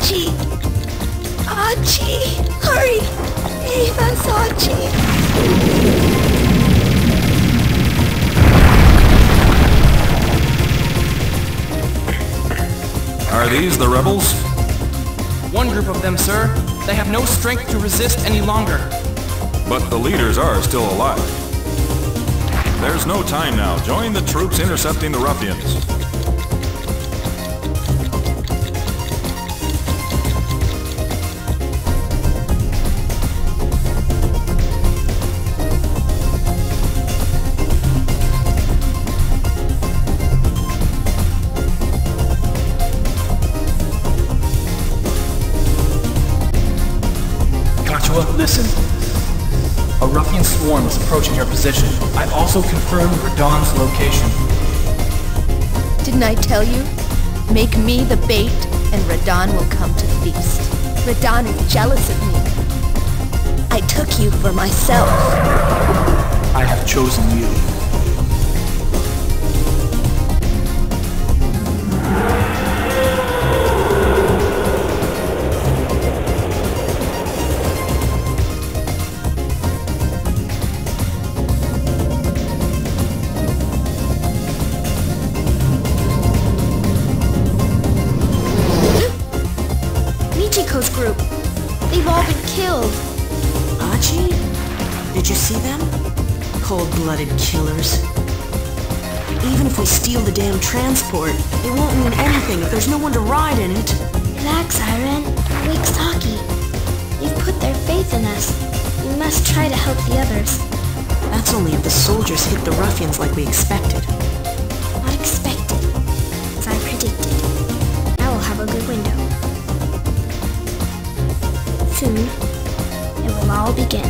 Archie! Archie! Hurry! Ava's Archie! Are these the rebels? One group of them, sir. They have no strength to resist any longer. But the leaders are still alive. There's no time now. Join the troops intercepting the ruffians. Listen. A ruffian swarm is approaching your position. I've also confirmed Radahn's location. Didn't I tell you? Make me the bait, and Radahn will come to feast. Radahn is jealous of me. I took you for myself. I have chosen you. Michiko's group. They've all been killed. Archie? Did you see them? Cold-blooded killers. Even if we steal the damn transport, it won't mean anything if there's no one to ride in it. Relax, Iron. Wake Saki. They've put their faith in us. We must try to help the others. That's only if the soldiers hit the ruffians like we expected. Not expected. As I predicted. Now we'll have a good window. Soon, it will all begin.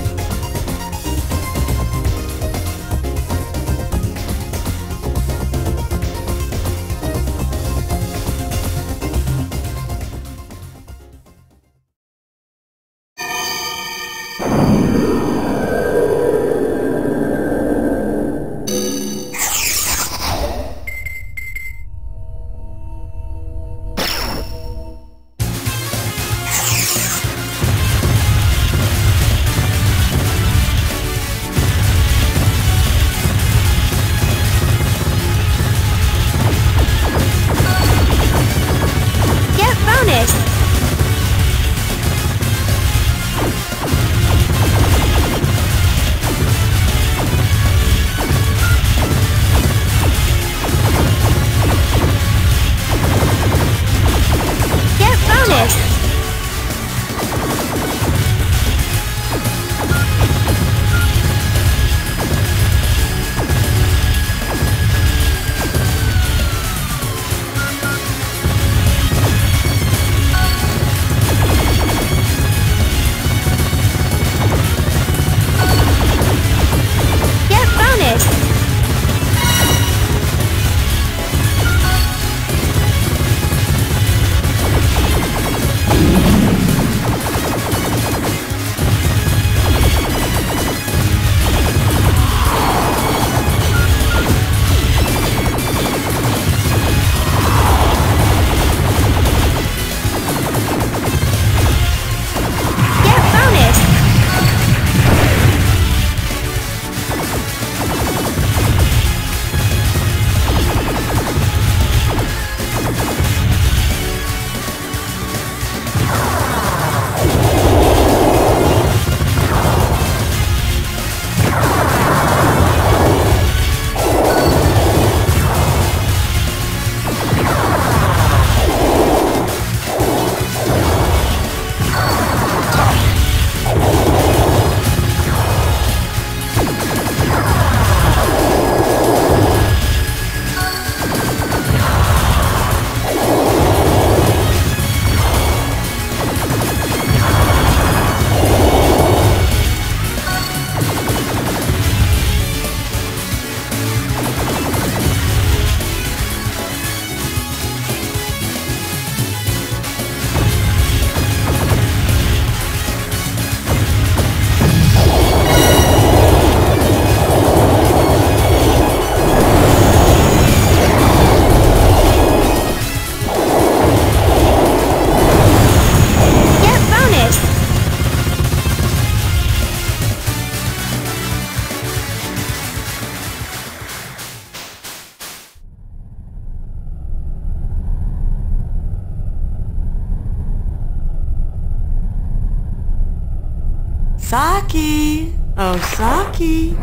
Saki! Oh, Saki!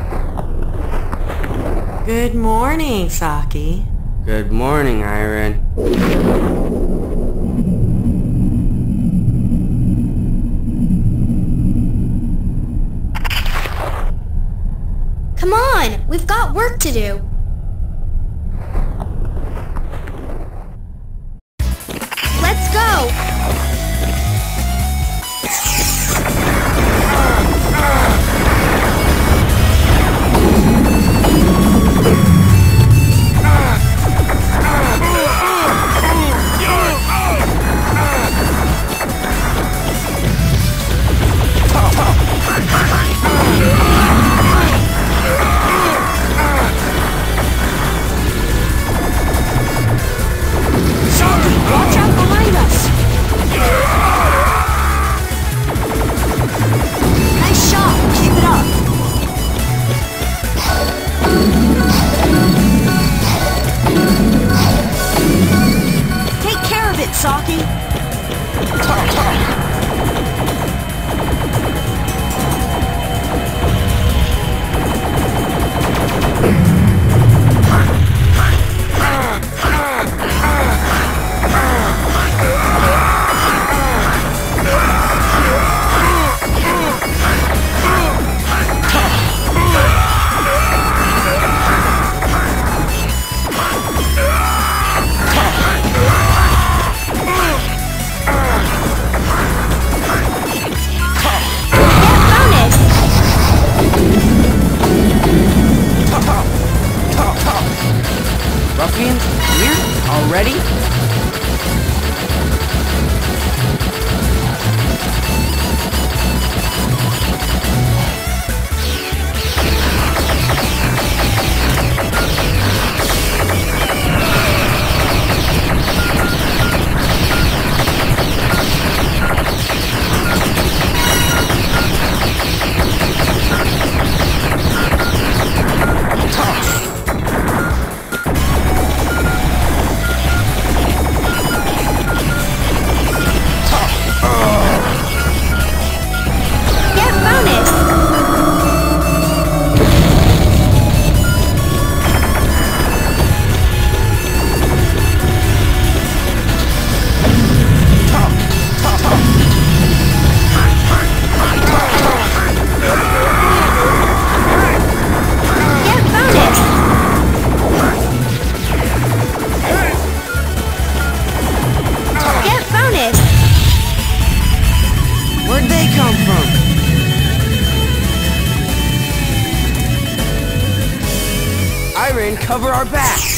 Good morning, Saki. Good morning, Irene. Come on, we've got work to do. Let's go! Watch out behind us! Nice shot! Keep it up! Take care of it, Saki! Ruffians, here? Already? Where'd they come from? Irene, cover our backs!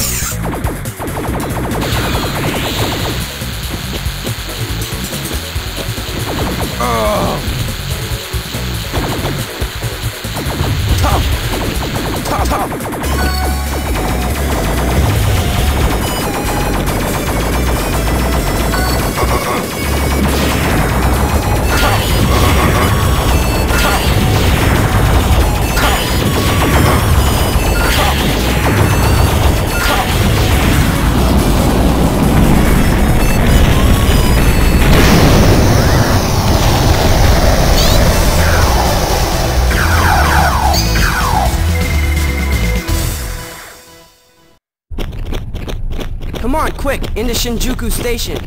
Come on, quick, into Shinjuku Station.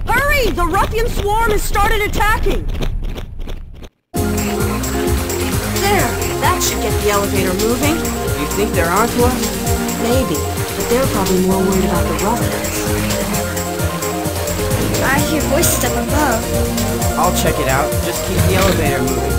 Hurry! The ruffian swarm has started attacking! There! That should get the elevator moving. You think they're onto us? Maybe, but they're probably more worried about the ruffians. I hear voices up above. I'll check it out. Just keep the elevator moving.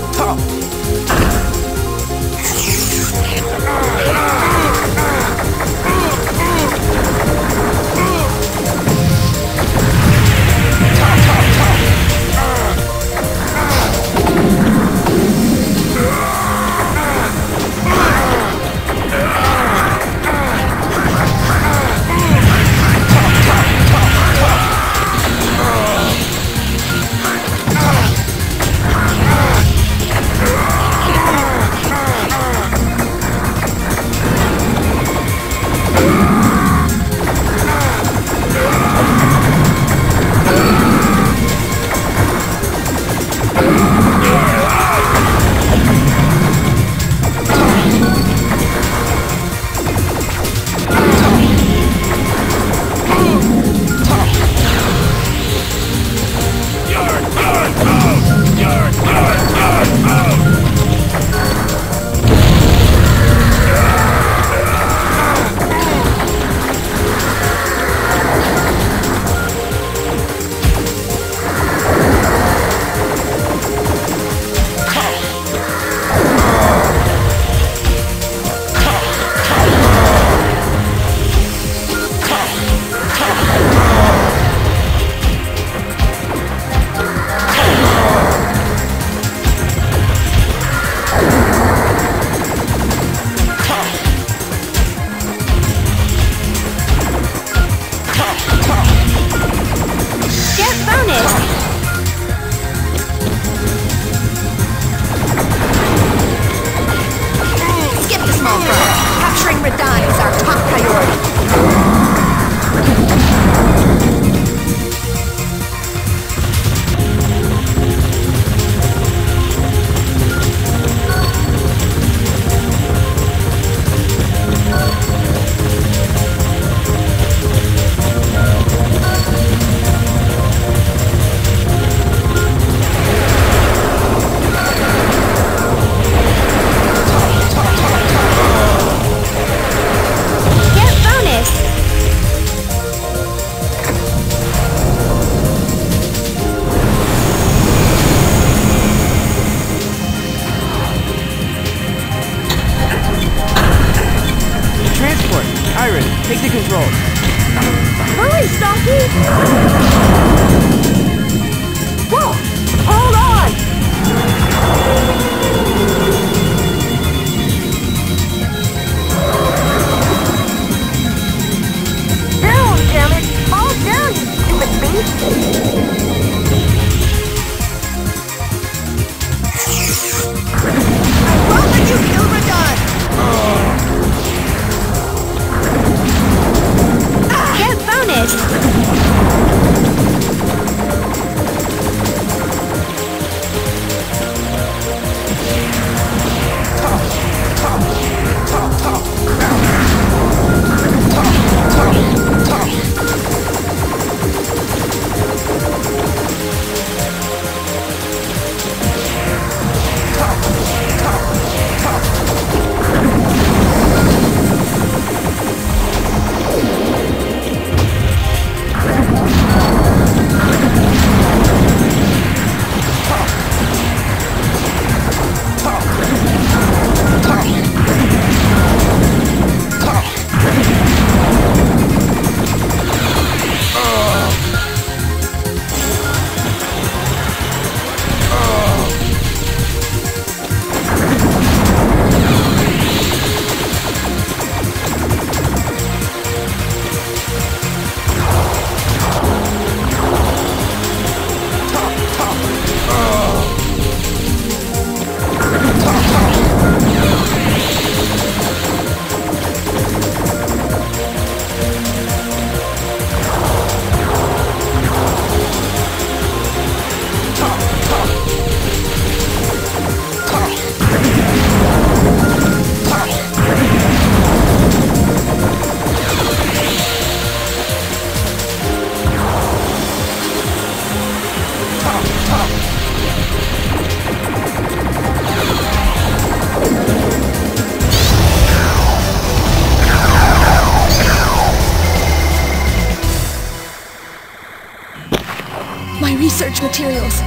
My research materials.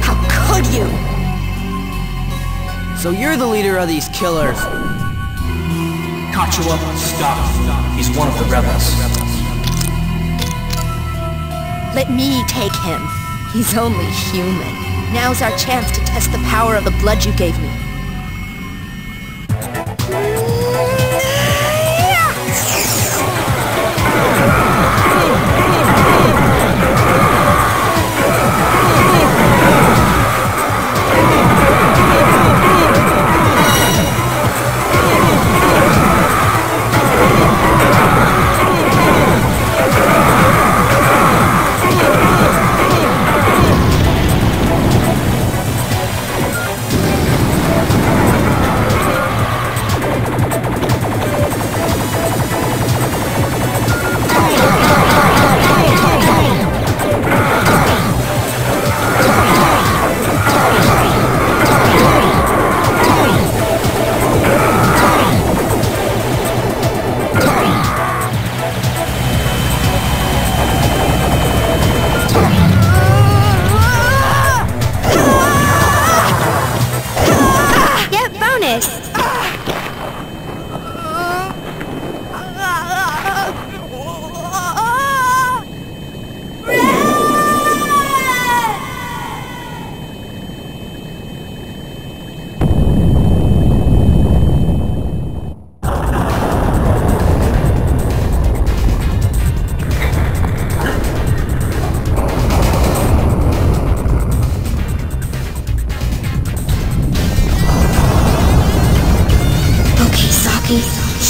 How could you? So you're the leader of these killers. Kachua, stop. He's one of the rebels. Let me take him. He's only human. Now's our chance to test the power of the blood you gave me.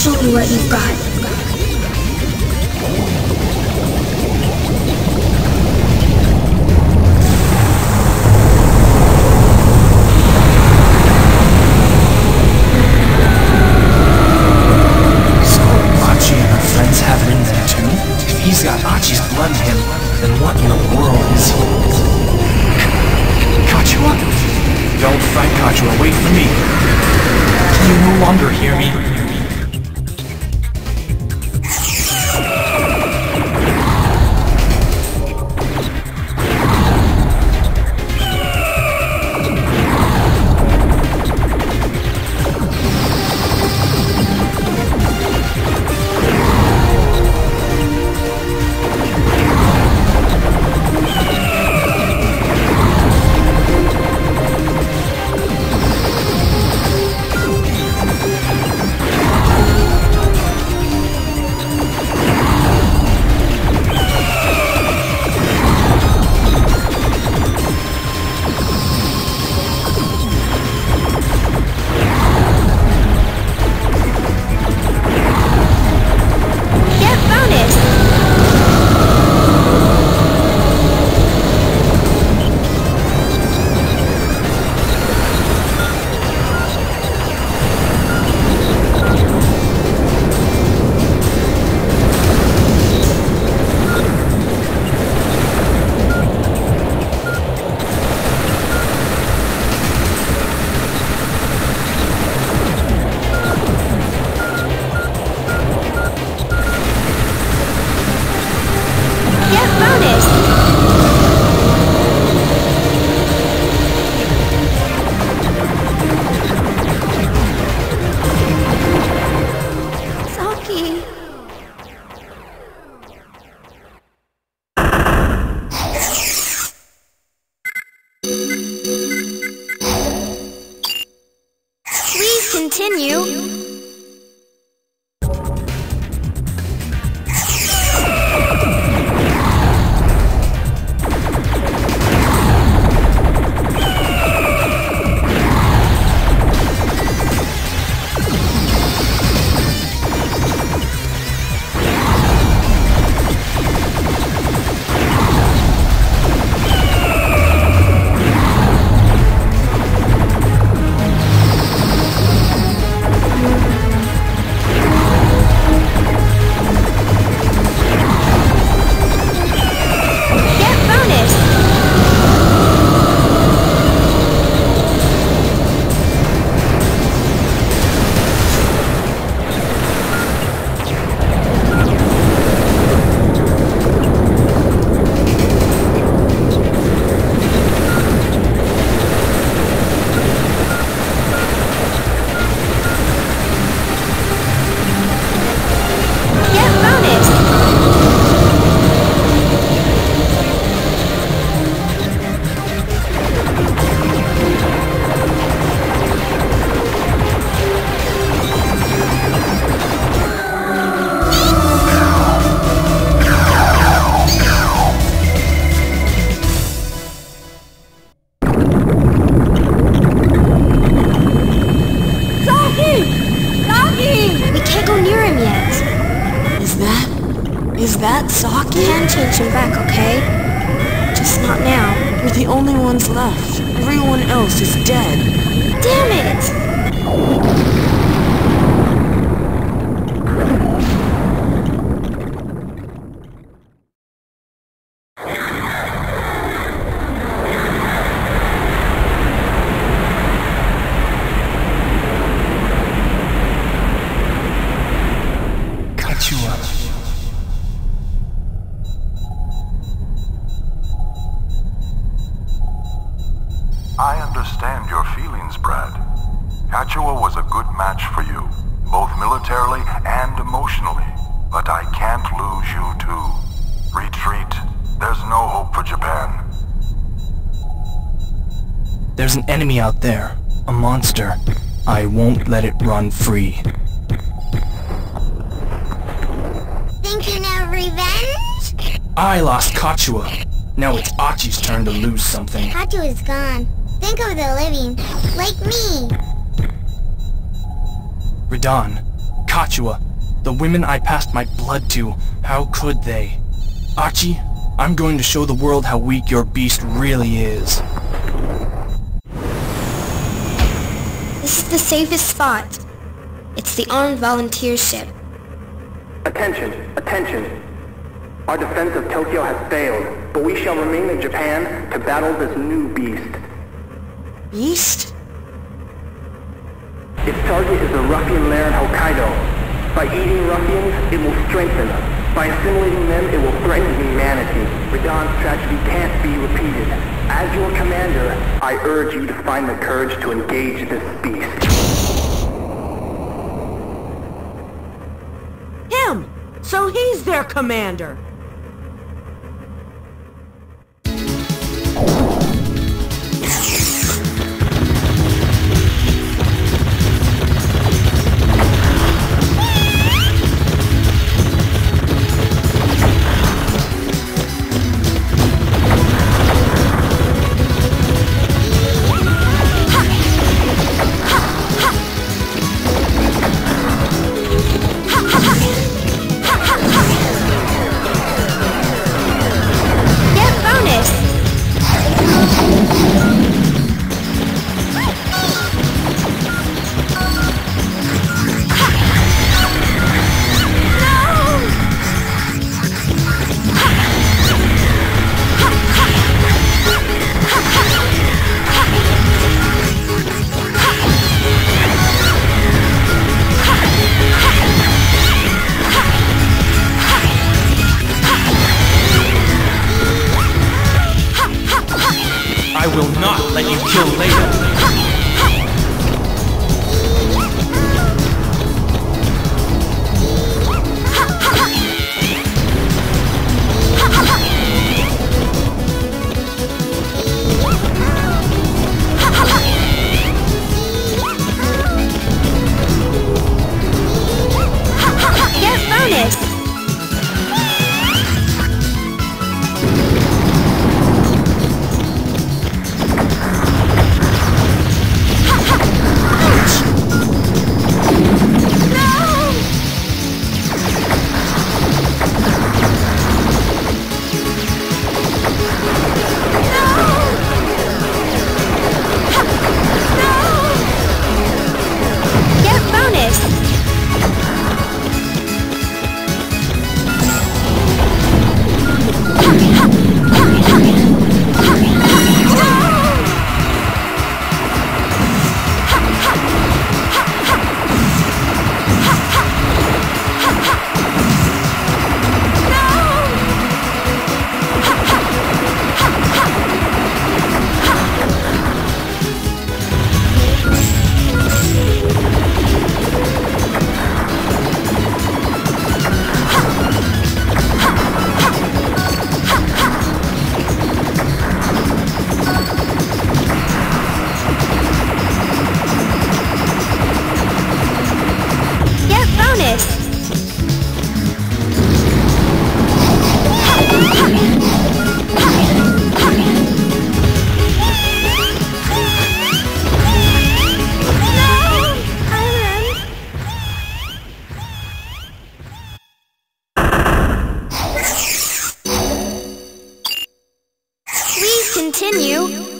Show me what you've got. So, Achi and her friends have it in them too? If he's got Achi's blood in him, then what in the world is he? Kachua? Don't fight, Kachua. Wait for me. Can you no longer hear me? Continue. okay? Just not now. We're the only ones left. Everyone else is dead. Damn it! I understand your feelings, Brad. Kachua was a good match for you, both militarily and emotionally. But I can't lose you too. Retreat. There's no hope for Japan. There's an enemy out there. A monster. I won't let it run free. Thinking of revenge? I lost Kachua. Now it's Achi's turn to lose something. Kachu is gone. Think of the living. Like me. Radahn, Kachua, the women I passed my blood to, how could they? Achi, I'm going to show the world how weak your beast really is. This is the safest spot. It's the armed volunteer ship. Attention, attention. Our defense of Tokyo has failed, but we shall remain in Japan to battle this new beast. Beast? Its target is the ruffian lair in Hokkaido. By eating ruffians, it will strengthen us. By assimilating them, it will threaten humanity. Radahn's tragedy can't be repeated. As your commander, I urge you to find the courage to engage this beast. Him! So he's their commander! I will not let you kill Leia. Get bonus! continue.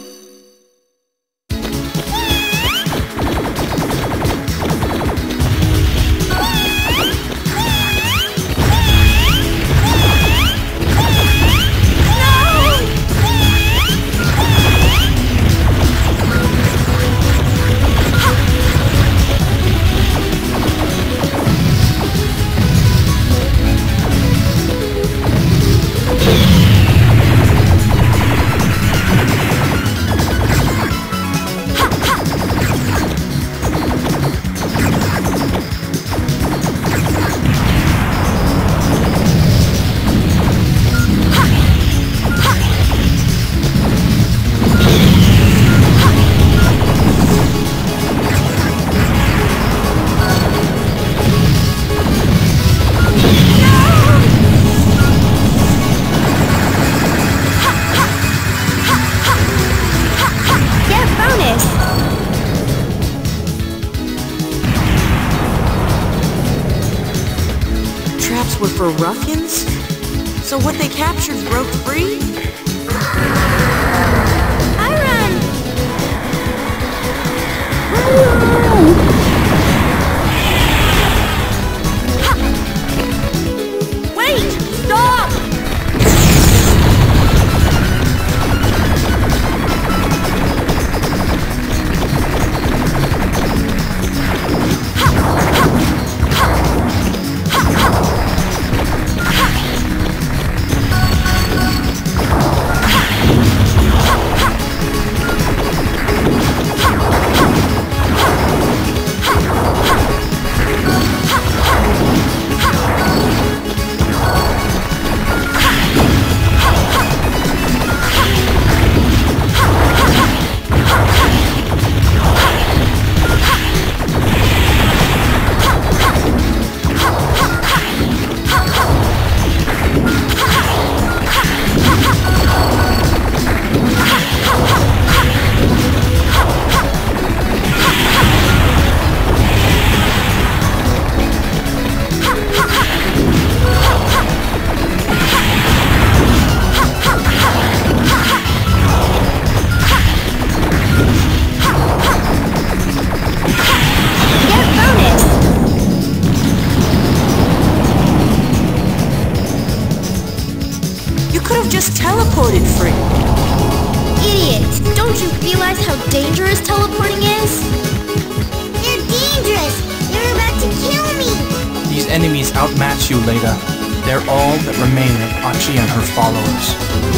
Were for ruffians? So what they captured broke free? I run! Wait! Stop! Just teleported free. Idiot! Don't you realize how dangerous teleporting is? They're dangerous! They're about to kill me! These enemies outmatch you, Leda. They're all that remain of Achi and her followers.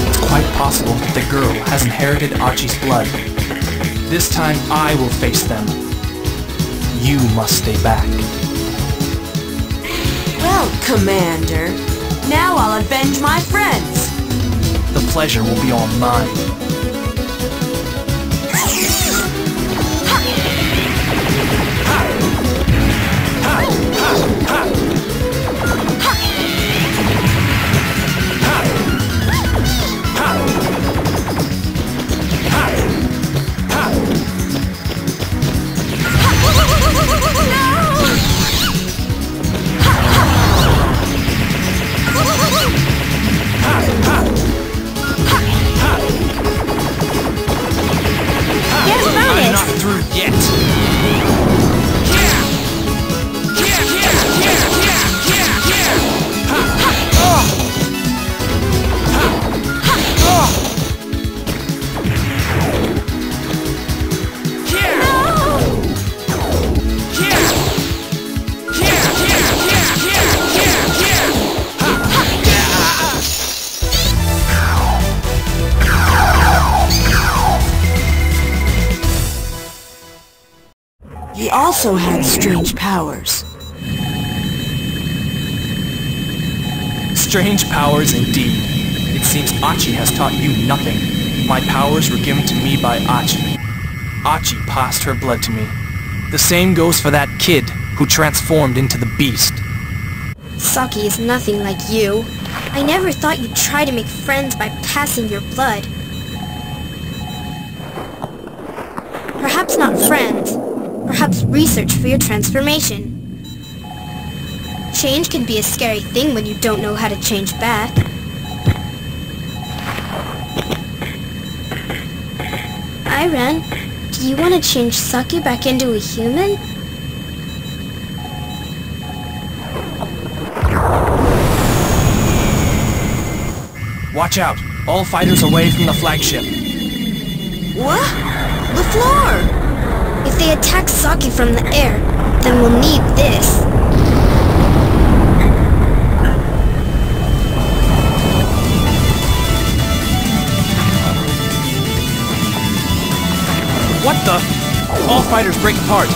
It's quite possible that the girl has inherited Achi's blood. This time I will face them. You must stay back. Well, Commander, now I'll avenge my friends. The pleasure will be all mine. I'm not through yet. He also had strange powers. Strange powers indeed. It seems Achi has taught you nothing. My powers were given to me by Achi. Achi passed her blood to me. The same goes for that kid who transformed into the beast. Saki is nothing like you. I never thought you'd try to make friends by passing your blood. Perhaps not friends. Perhaps research for your transformation. Change can be a scary thing when you don't know how to change back. Hi, Ren. Do you want to change Saki back into a human? Watch out! All fighters away from the flagship. What? The floor! If they attack Saki from the air, then we'll need this. What the? All fighters break apart.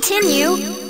continue.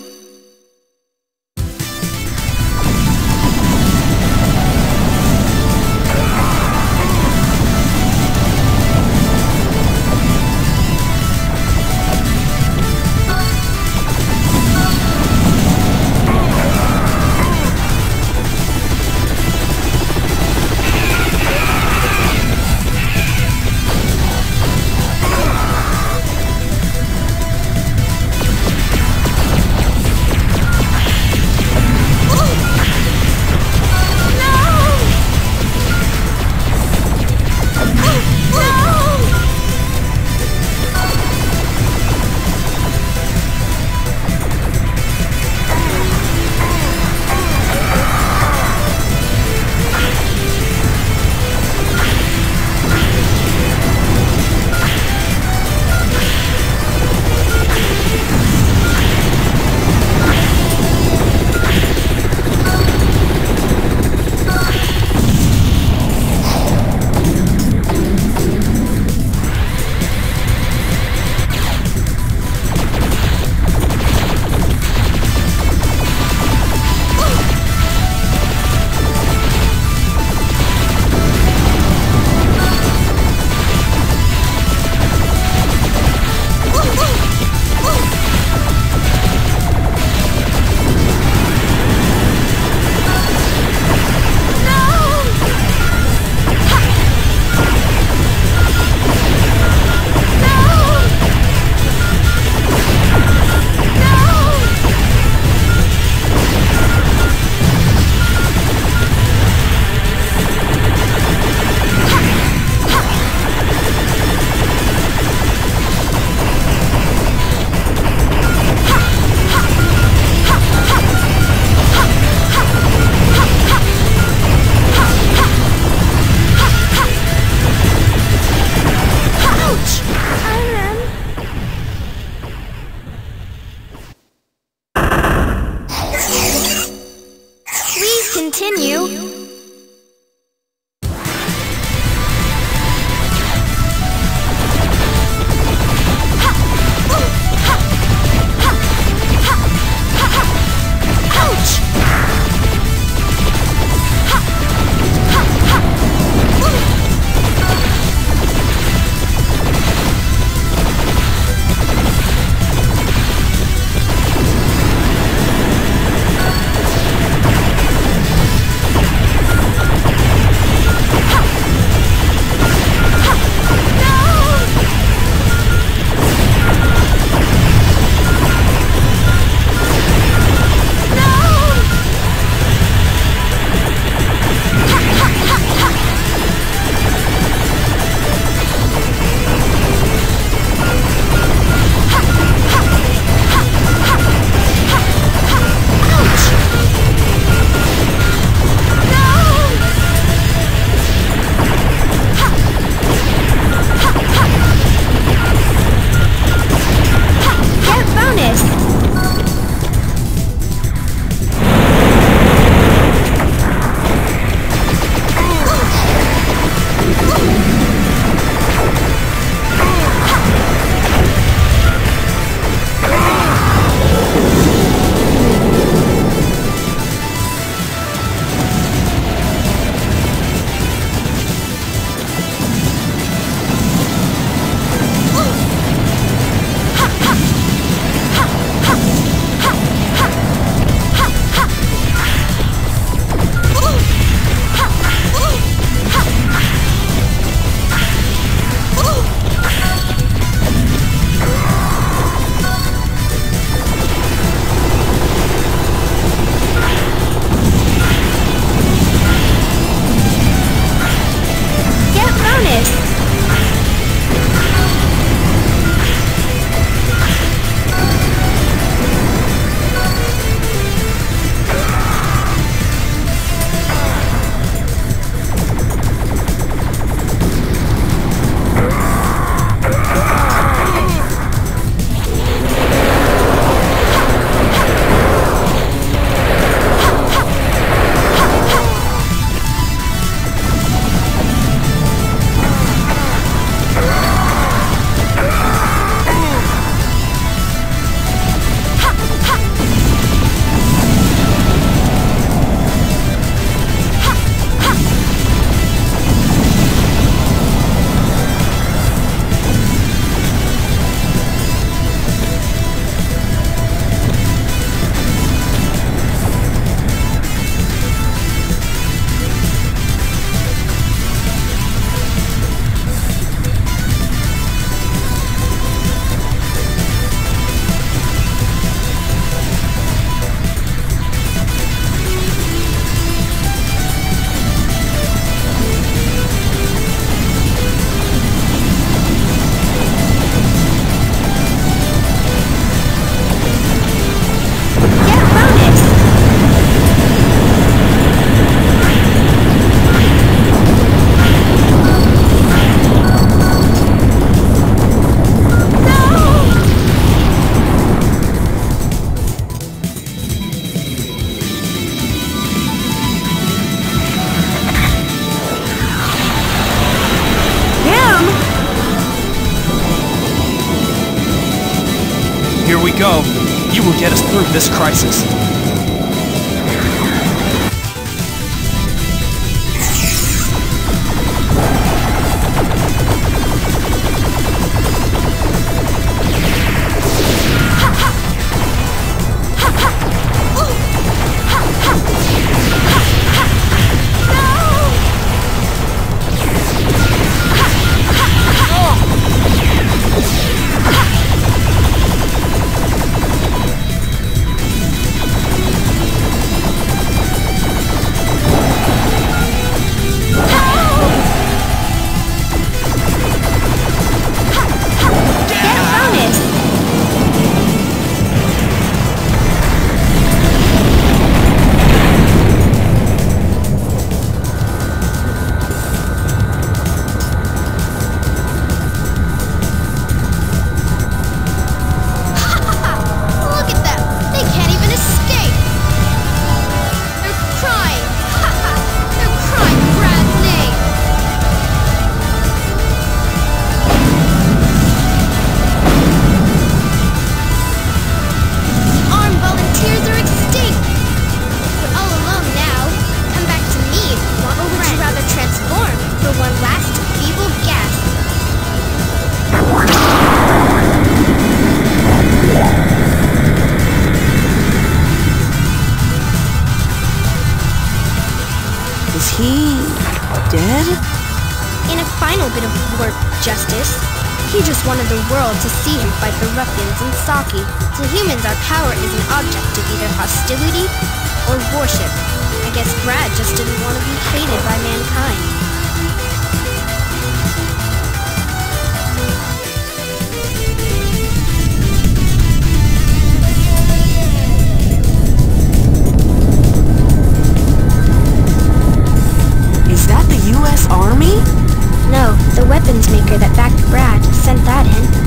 Here we go. You will get us through this crisis. Is he dead? In a final bit of work justice, he just wanted the world to see him fight the ruffians in Saki. To humans, our power is an object of either hostility or worship. I guess Brad just didn't want to be hated by mankind. Is that the U.S. Army? No, the weapons maker that backed Brad sent that in.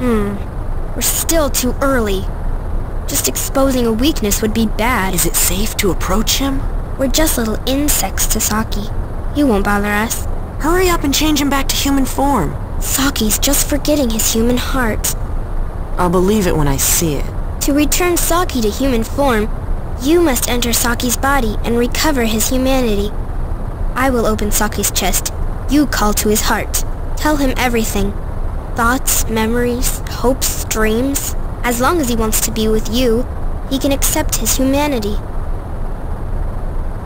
We're still too early. Just exposing a weakness would be bad. Is it safe to approach him? We're just little insects to Saki. He won't bother us. Hurry up and change him back to human form. Saki's just forgetting his human heart. I'll believe it when I see it. To return Saki to human form, you must enter Saki's body and recover his humanity. I will open Saki's chest. You call to his heart. Tell him everything. Thoughts, memories, hopes, dreams. As long as he wants to be with you, he can accept his humanity.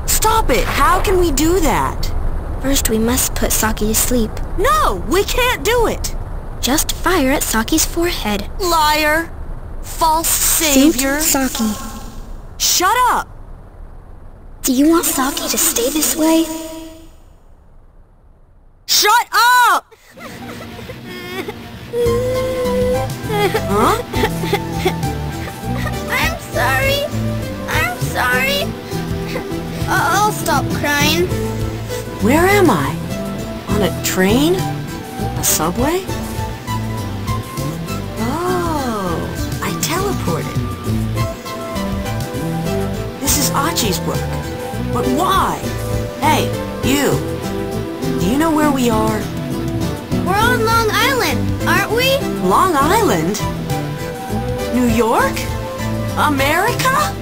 Stop it! How can we do that? First, we must put Saki to sleep. No! We can't do it! Just fire at Saki's forehead. Liar! False savior! Suit Saki. Shut up! Do you want Saki to stay this way? Shut up! Huh? I'm sorry. I'm sorry. I'll stop crying. Where am I? On a train? A subway? Oh, I teleported. This is Achi's work. But why? Hey, you. Do you know where we are? We're on Long Island, aren't we? Long Island? New York? America?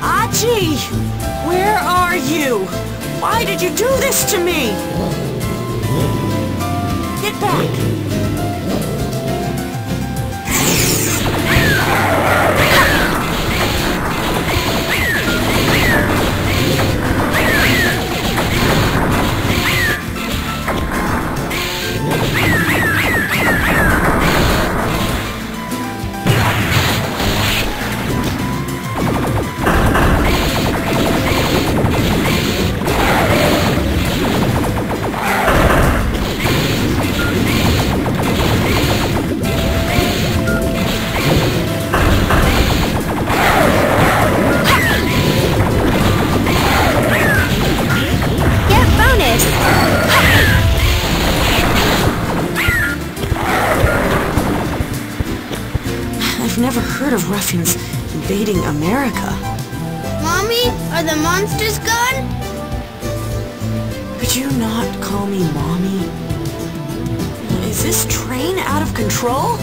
Achi! Where are you? Why did you do this to me? Get back! I've never heard of ruffians invading America. Mommy, are the monsters gone? Could you not call me Mommy? Is this train out of control?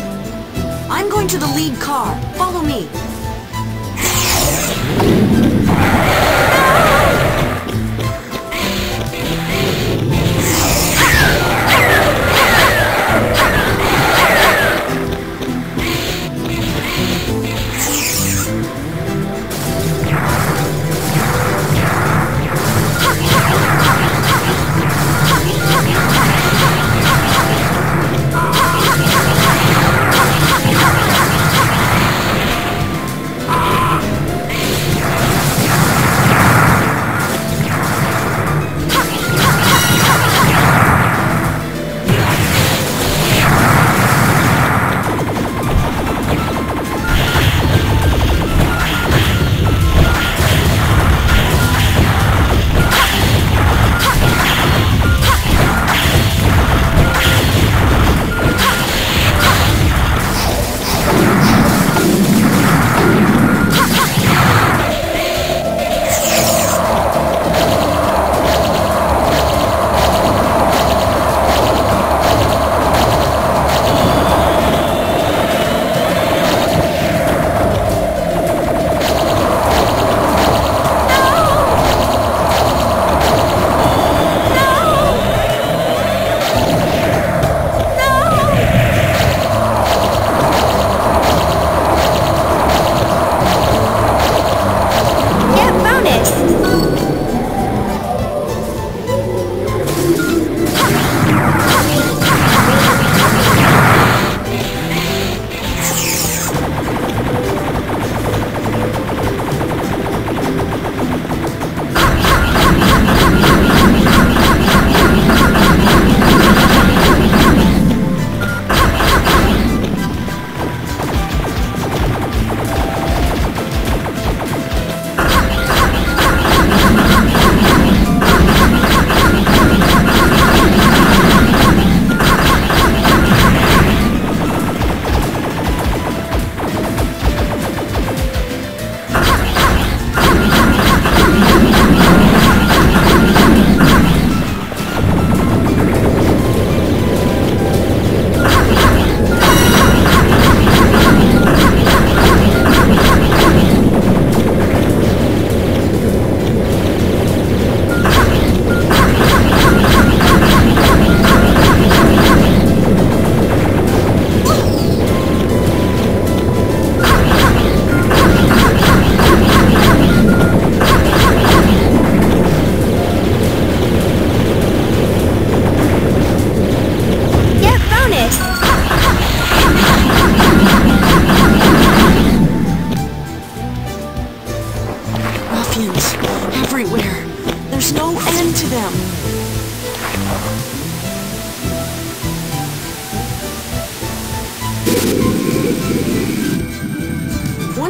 I'm going to the lead car. Follow me.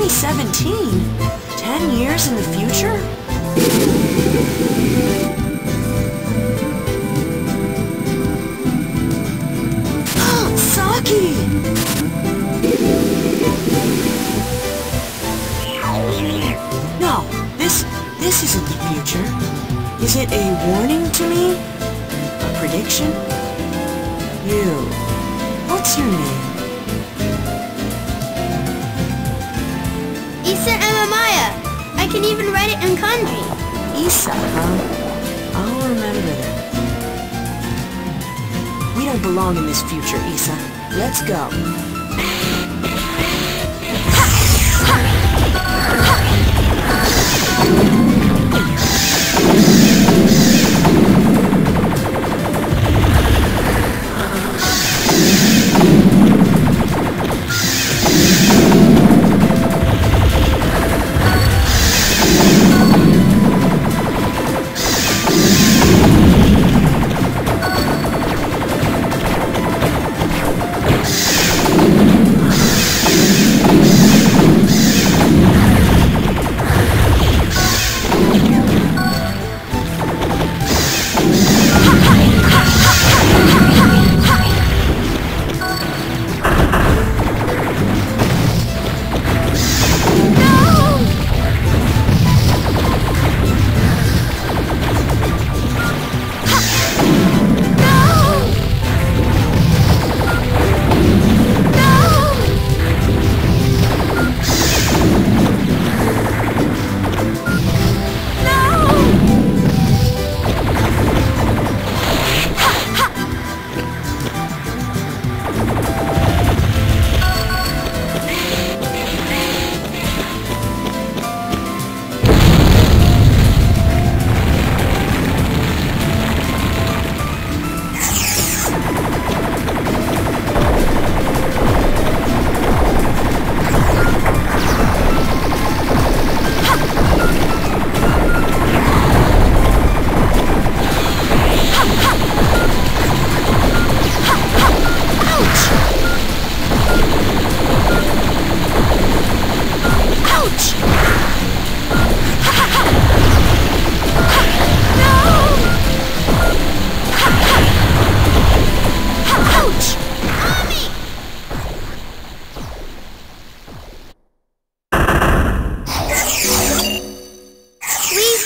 2017? 10 years in the future? Saki! No, this isn't the future. Is it a warning to me? A prediction? You. What's your name? Issa Amamaya. I can even write it in kanji. Issa, huh? I'll remember that. We don't belong in this future, Issa. Let's go.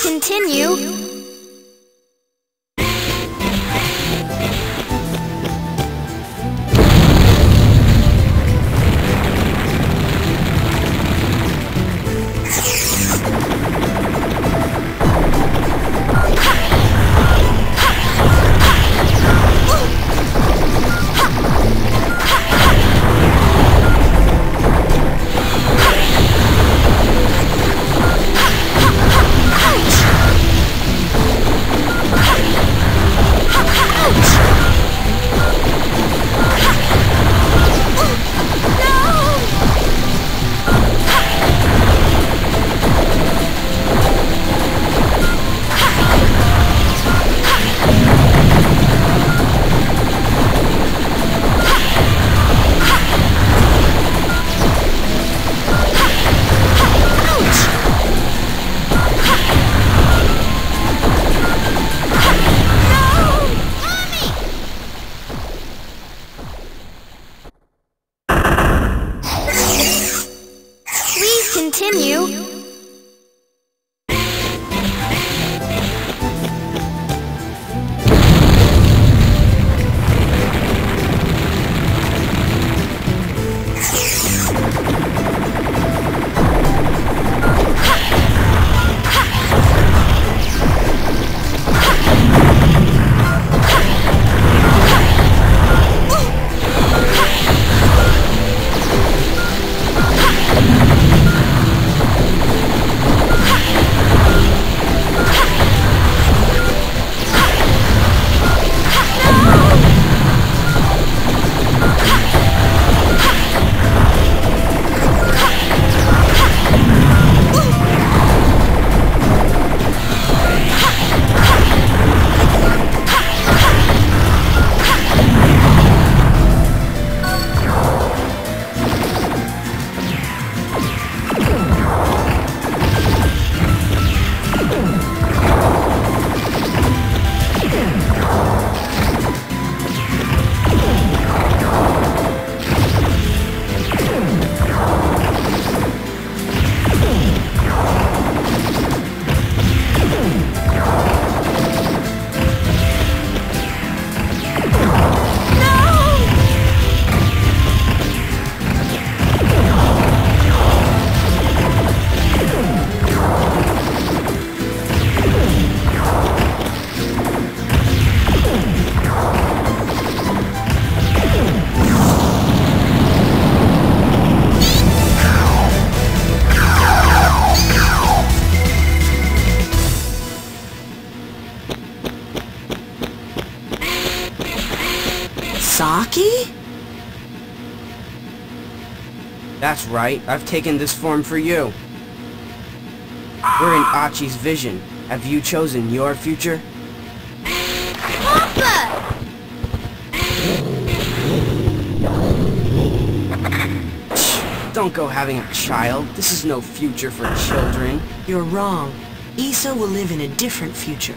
Continue. Continue. Saki? That's right, I've taken this form for you. We're in Achi's vision. Have you chosen your future? Papa! Don't go having a child. This is no future for children. You're wrong. Issa will live in a different future.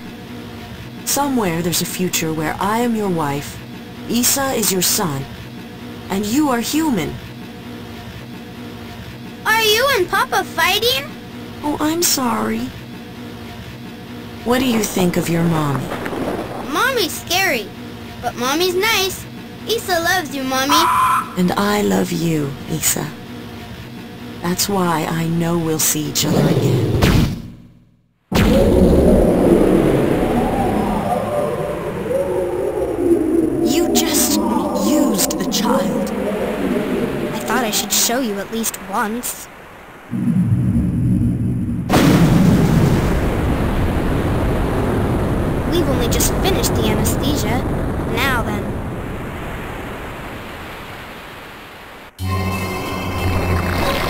Somewhere there's a future where I am your wife, Issa is your son, and you are human. Are you and Papa fighting? Oh, I'm sorry. What do you think of your mommy? Mommy's scary, but Mommy's nice. Issa loves you, Mommy. And I love you, Issa. That's why I know we'll see each other again. You just used the child. I thought I should show you at least once. We've only just finished the anesthesia. Now then.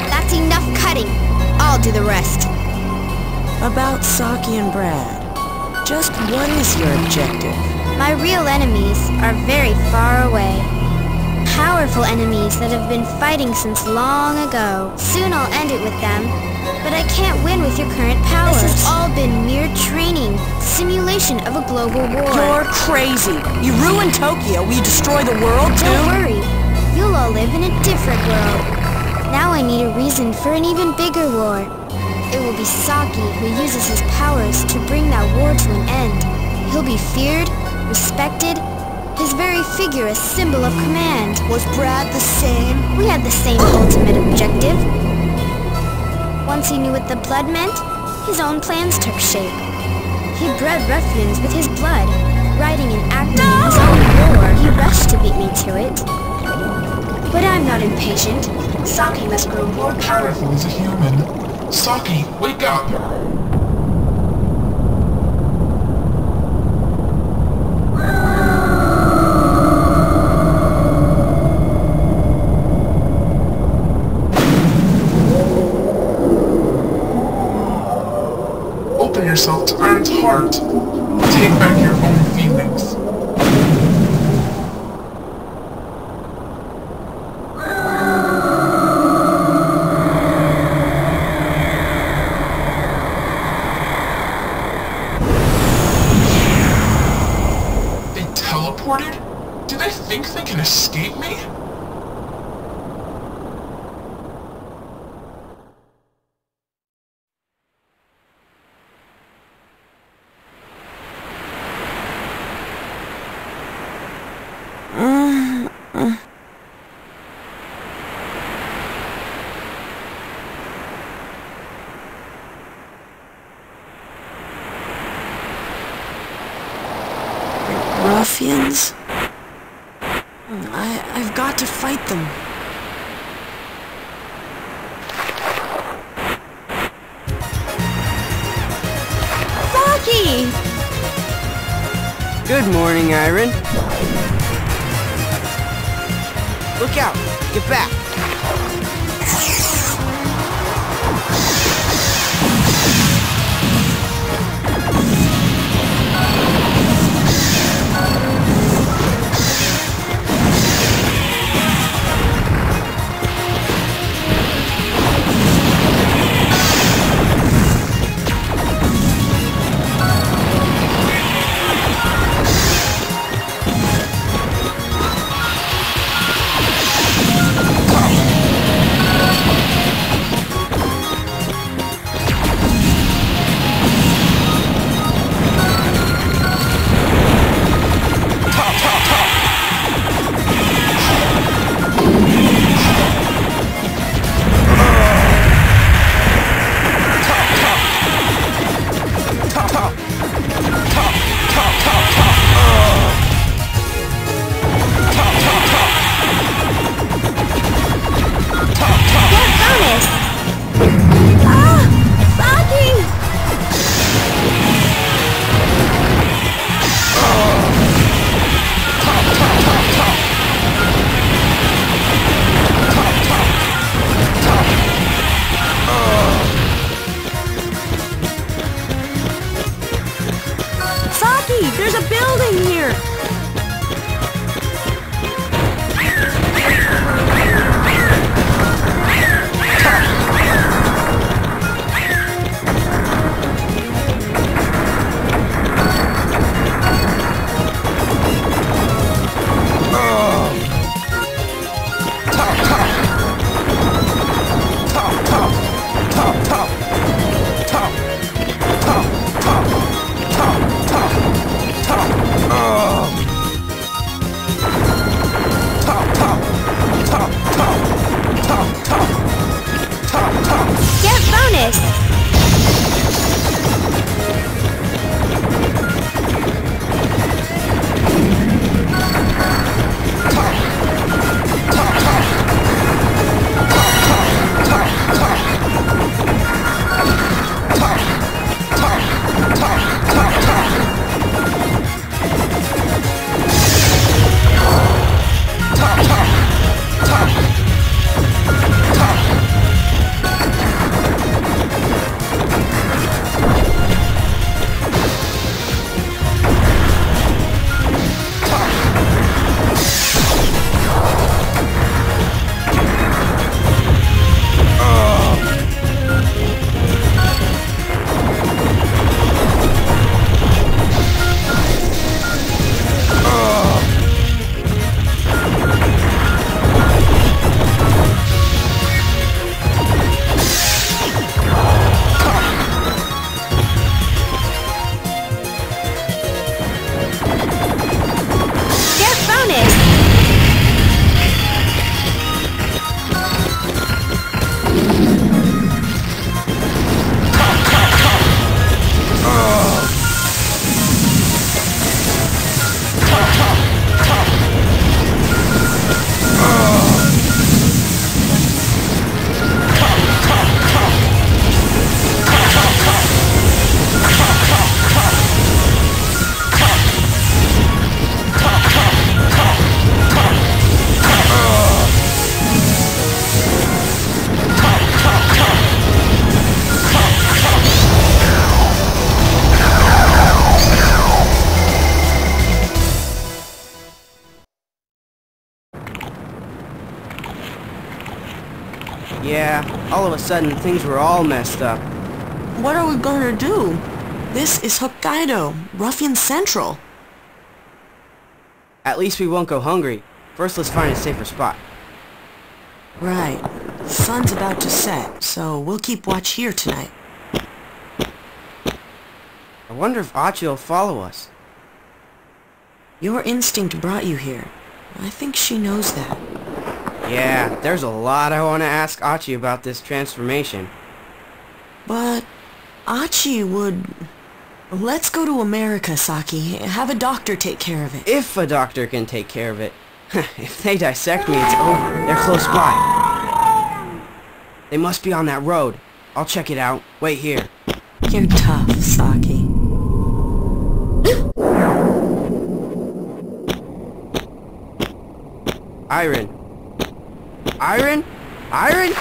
That's enough cutting. I'll do the rest. About Saki and Brad, just what is your objective? My real enemies are very far away. Powerful enemies that have been fighting since long ago. Soon I'll end it with them, but I can't win with your current powers. This has all been mere training, simulation of a global war. You're crazy. You ruined Tokyo. Will you destroy the world too? Don't worry. You'll all live in a different world. Now I need a reason for an even bigger war. It will be Saki who uses his powers to bring that war to an end. He'll be feared, respected, his very figure a symbol of command. Was Brad the same? We had the same ultimate objective. Once he knew what the blood meant, his own plans took shape. He bred ruffians with his blood, writing and acting in his own war. He rushed to beat me to it. But I'm not impatient. Saki must grow more powerful as a human. Saki, wake up! Open yourself to Iron's heart. Take back your own feelings. Do they think they can escape me? Ruffians? I've got to fight them. Saki! Good morning, Iron. Look out! Get back! bonus! Yeah, all of a sudden things were all messed up. What are we gonna do? This is Hokkaido, Ruffian Central. At least we won't go hungry. First, let's find a safer spot. Right. The sun's about to set, so we'll keep watch here tonight. I wonder if Achi will follow us. Your instinct brought you here. I think she knows that. Yeah, there's a lot I want to ask Achi about this transformation. But Achi would... Let's go to America, Saki. Have a doctor take care of it. If a doctor can take care of it. If they dissect me, it's over. They're close by. They must be on that road. I'll check it out. Wait here. You're tough, Saki. Iron. Iron? Iron?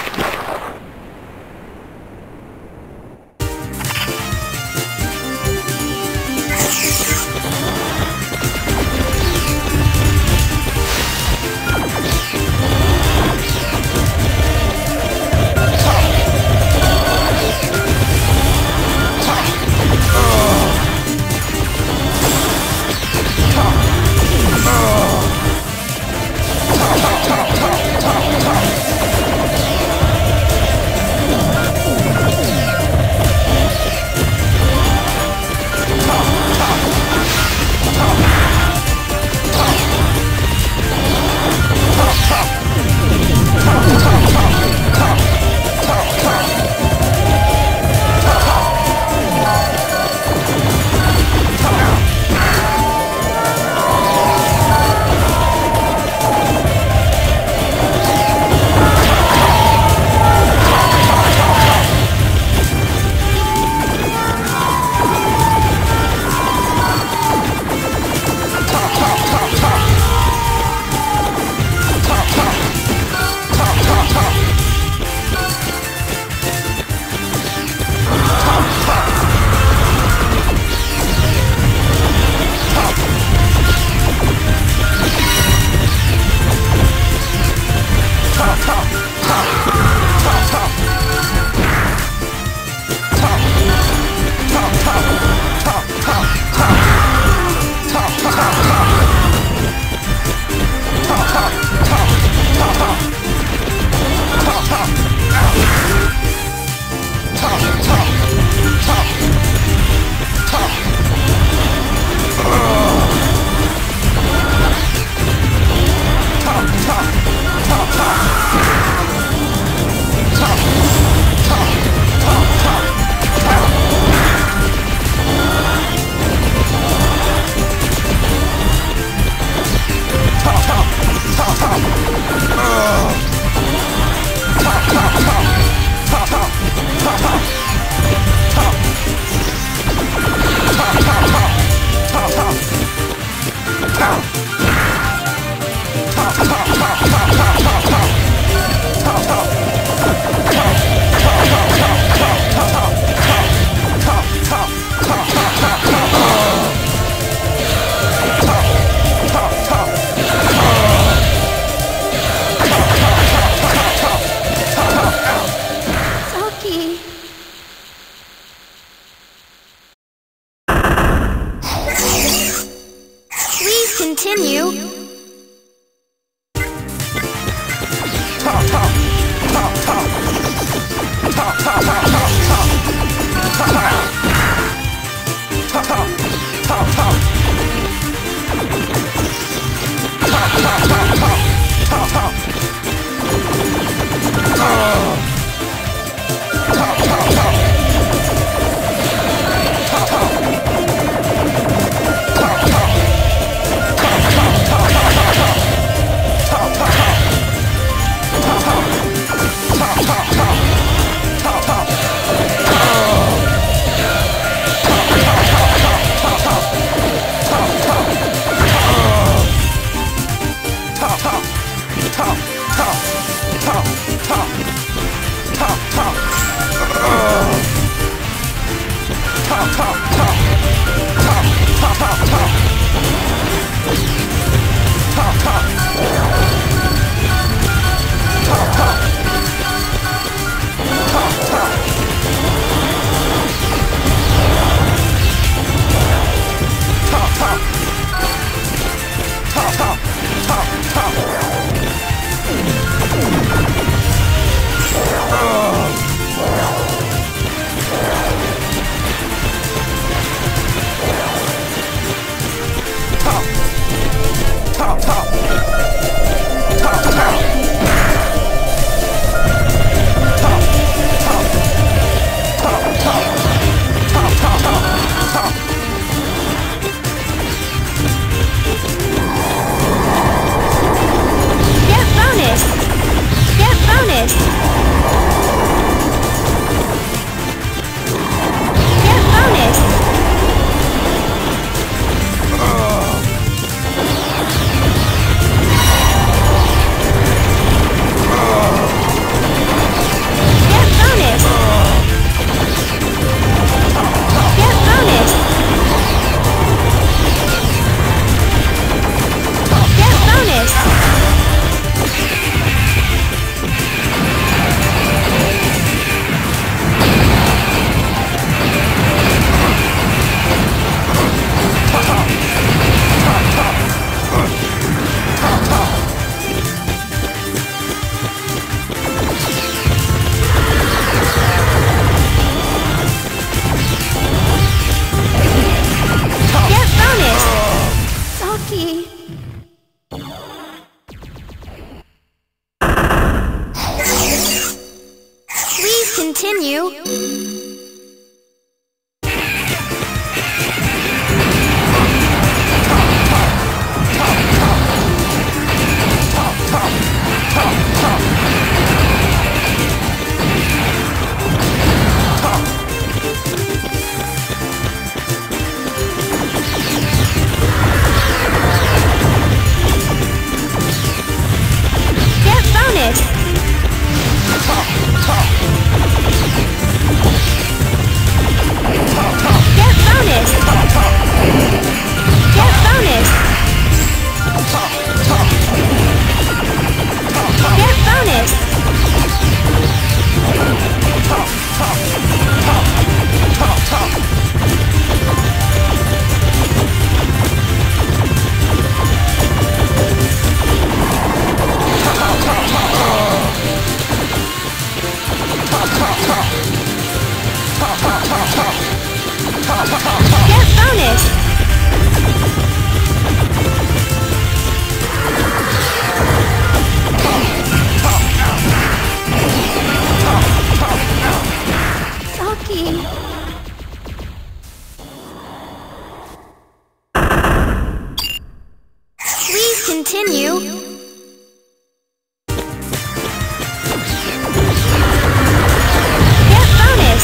bonus! Get bonus! Get bonus! Get bonus! Get bonus! Get bonus! Saki. Please continue. Get bonus! Get bonus! Get bonus! Get bonus! Get bonus! Saki. Please continue. Get bonus!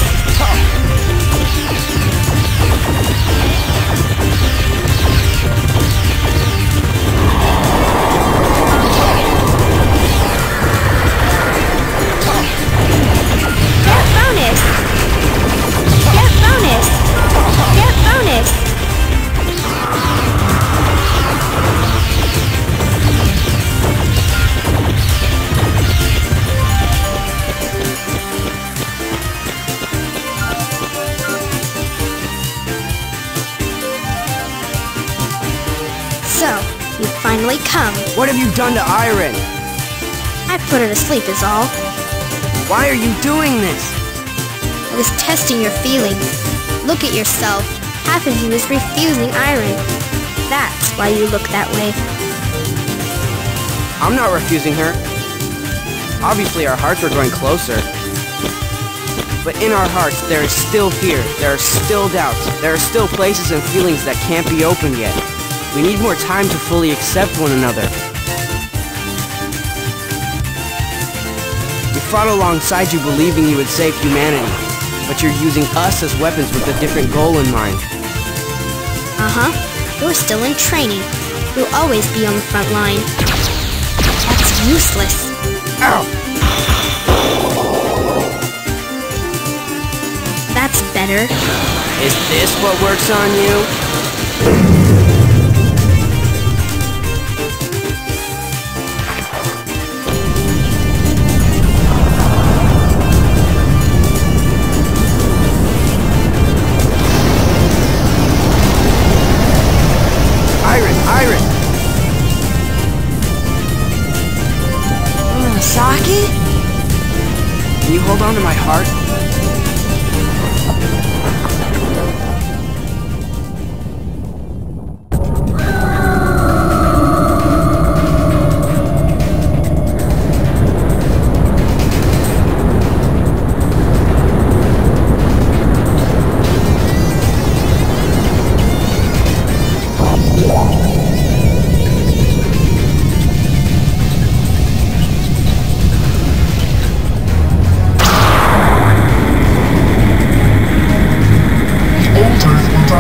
Get bonus! Get bonus! Get bonus! So, you finally come. What have you done to Iron? I put her to sleep is all. Why are you doing this? I was testing your feelings. Look at yourself. Half of you is refusing Iron. That's why you look that way. I'm not refusing her. Obviously our hearts were growing closer. But in our hearts there is still fear, there are still doubts, there are still places and feelings that can't be opened yet. We need more time to fully accept one another. We fought alongside you believing you would save humanity, but you're using us as weapons with a different goal in mind. Uh-huh. You're still in training. You'll always be on the front line. That's useless. Ow! That's better. Is this what works on you? Iron! Saki? Can you hold on to my heart?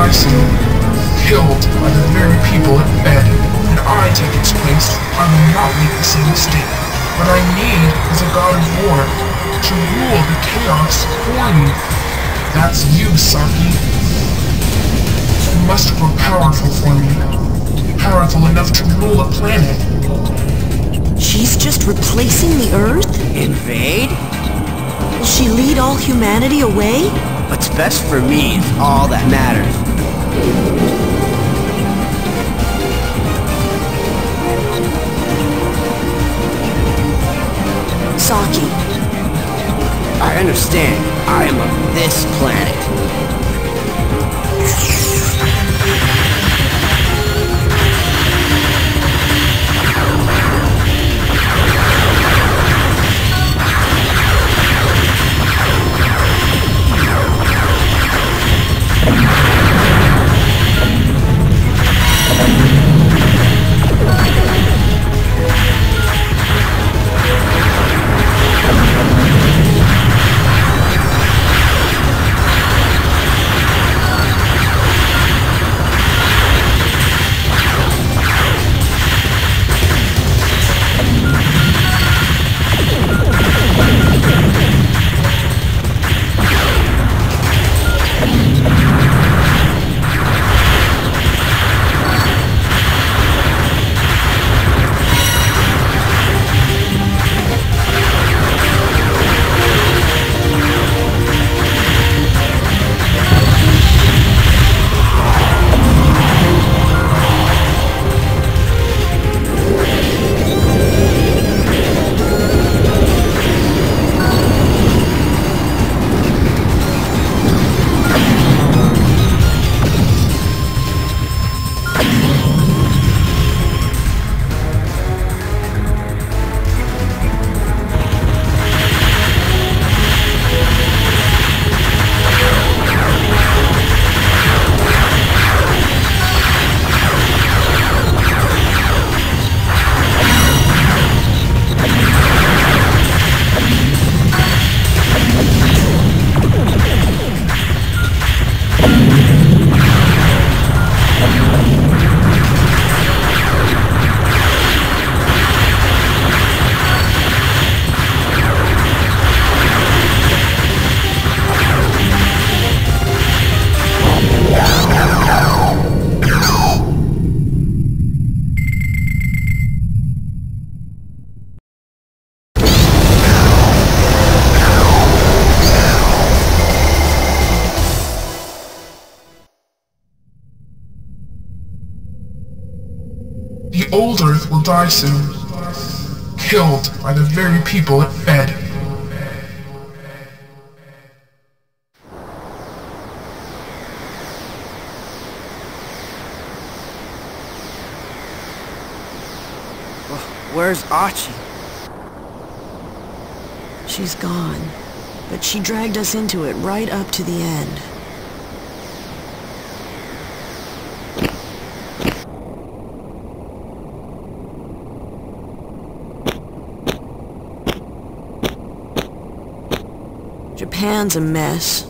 Dyson, killed by the very people it fed. When I take its place, I will not make the same mistake. What I need is a god of war to rule the chaos for me. That's you, Saki. You must grow powerful for me. Powerful enough to rule a planet. She's just replacing the Earth? Invade? Will she lead all humanity away? What's best for me is all that matters. Saki. I understand. I am of this planet. The old Earth will die soon, killed by the very people it fed. Where's Archie? She's gone, but she dragged us into it right up to the end. Japan's a mess.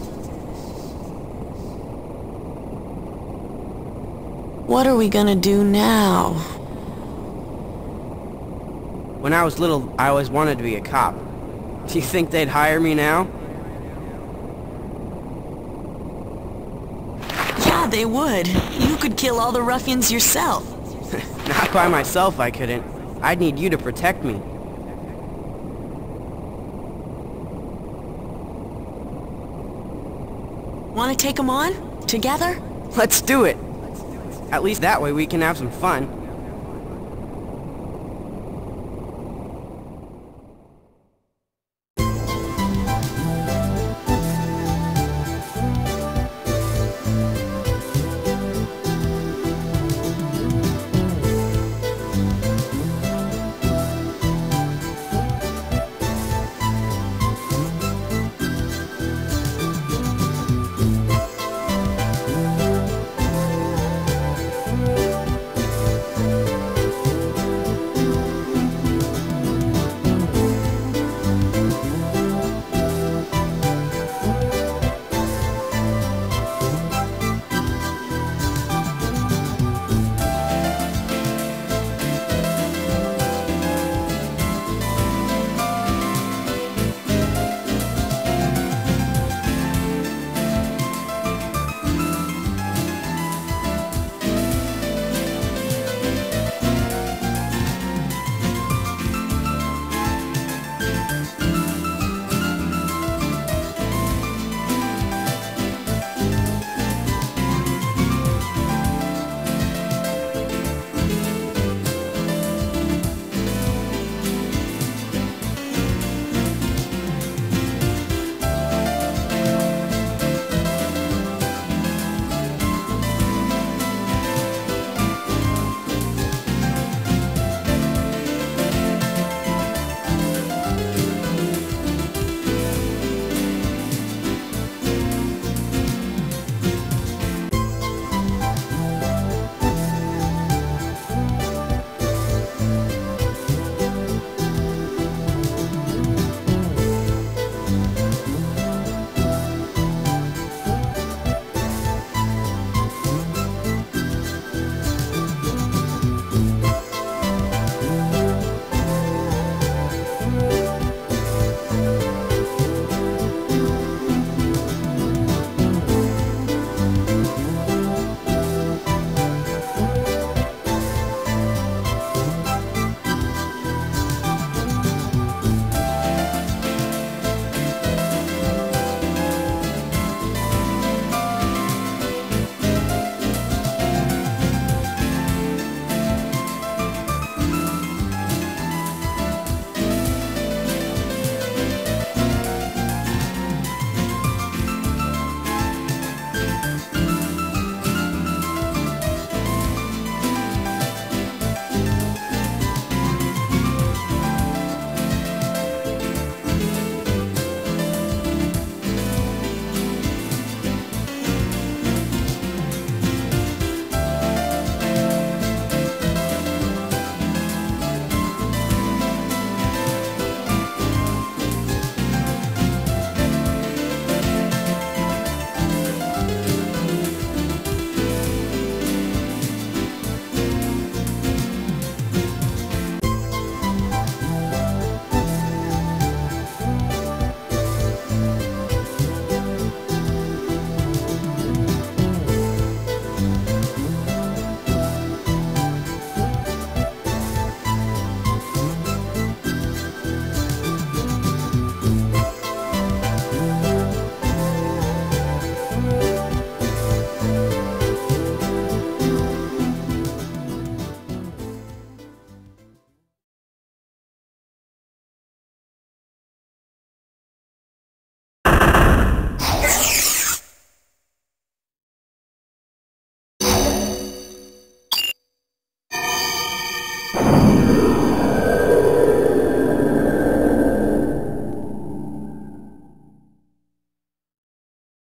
What are we gonna do now? When I was little, I always wanted to be a cop. Do you think they'd hire me now? Yeah, they would. You could kill all the ruffians yourself. Not by myself, I couldn't. I'd need you to protect me. Want to take them on? Together? Let's do it! At least that way we can have some fun.